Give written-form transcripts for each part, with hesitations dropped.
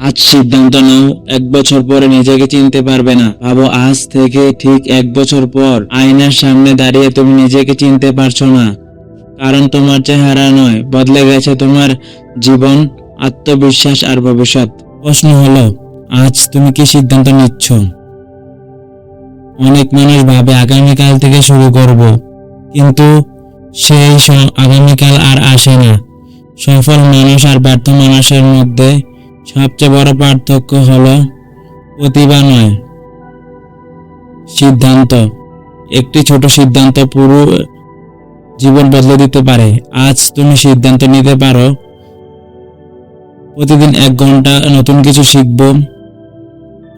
আজ সিদ্ধান্ত নাও, 1 বছর পরে নিজেকে চিনতে পারবে না। ভাবো, আজ থেকে ঠিক 1 বছর পর আয়নার সামনে দাঁড়িয়ে তুমি নিজেকে চিনতে পারছো না, কারণ তোমার চেহারা নয়, বদলে গেছে তোমার জীবন, আত্মবিশ্বাস আর ভবিষ্যৎ। প্রশ্ন হলো, আজ তুমি কি সিদ্ধান্ত নিচ্ছ? অনেক মানুষ ভাবে আগামীকাল থেকে শুরু করব, কিন্তু সেই আগামীকাল আর আসে না। সফল মানুষ আর ব্যর্থ মানুষের মধ্যে সবচেয়ে বড় পার্থক্য হলো প্রতিভা নয়, সিদ্ধান্ত। একটি ছোট সিদ্ধান্ত পুরো জীবন বদলে দিতে পারে। আজ তুমি সিদ্ধান্ত নিতে পারো, প্রতিদিন 1 ঘন্টা নতুন কিছু শিখব,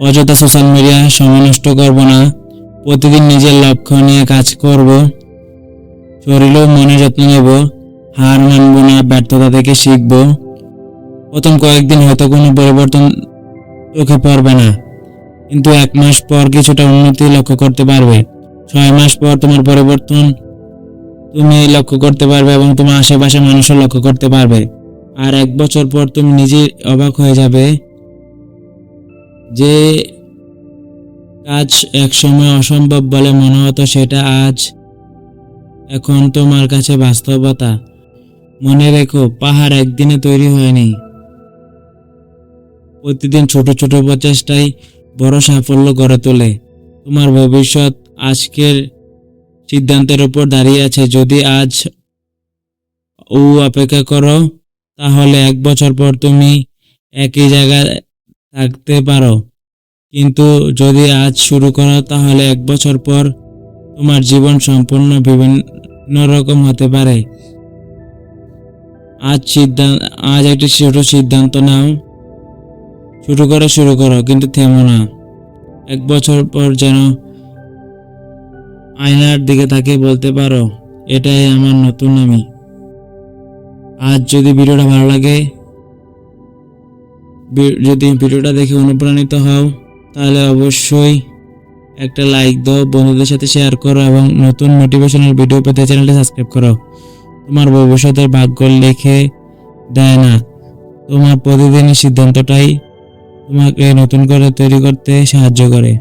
অযথা সোশ্যাল মিডিয়া সময় নষ্ট করব না, প্রতিদিন নিজের লক্ষ্য নিয়ে কাজ করব, শরীর ও মনের যত্ন নেব, হার মানব না, ব্যর্থতা থেকে শিখব। প্রথম কয়েকদিন হয়তো কোনো পরিবর্তন চোখে পড়বে না, কিন্তু 1 মাস পর কিছুটা উন্নতি লক্ষ্য করতে পারবে। 6 মাস পর তোমার পরিবর্তন তুমি লক্ষ্য করতে পারবে এবং তোমার আশেপাশে মানুষও লক্ষ্য করতে পারবে। আর 1 বছর পর তুমি নিজেই অবাক হয়ে যাবে, যে কাজ একসময় অসম্ভব বলে মনে হতো সেটা আজ এখন তোমার কাছে বাস্তবতা। মনে রেখো, পাহাড় একদিনে তৈরি হয়নি। প্রতিদিন ছোট ছোট প্রচেষ্টাই বড় সাফল্য গড়ে তোলে। তোমার ভবিষ্যৎ আজকের সিদ্ধান্তের উপর দাঁড়িয়ে আছে। যদি আজ অপেক্ষা করো, তাহলে 1 বছর পর তুমি একই জায়গায় থাকতে পারো, কিন্তু যদি আজ শুরু করো, তাহলে 1 বছর পর তোমার জীবন সম্পূর্ণ বিভিন্ন রকম হতে পারে। আজ একটি ছোট সিদ্ধান্ত নাও, শুরু করো, কিন্তু থেমো না। 1 বছর পর যেন আয়নার দিকে তাকিয়ে বলতে পারো, এটাই আমার নতুন আমি। আজ যদি ভিডিওটা ভালো লাগে, যদি ভিডিওটা দেখে অনুপ্রাণিত হও, তাহলে অবশ্যই একটা লাইক দাও, বন্ধুদের সাথে শেয়ার করো এবং নতুন মোটিভেশনাল ভিডিও পেতে চ্যানেলটি সাবস্ক্রাইব করো। তোমার ভবিষ্যতের ভাগ্য লিখে দেয় না, তোমার প্রতিদিনের সিদ্ধান্তটাই তোমাকে নতুন করে তৈরি করতে সাহায্য করে।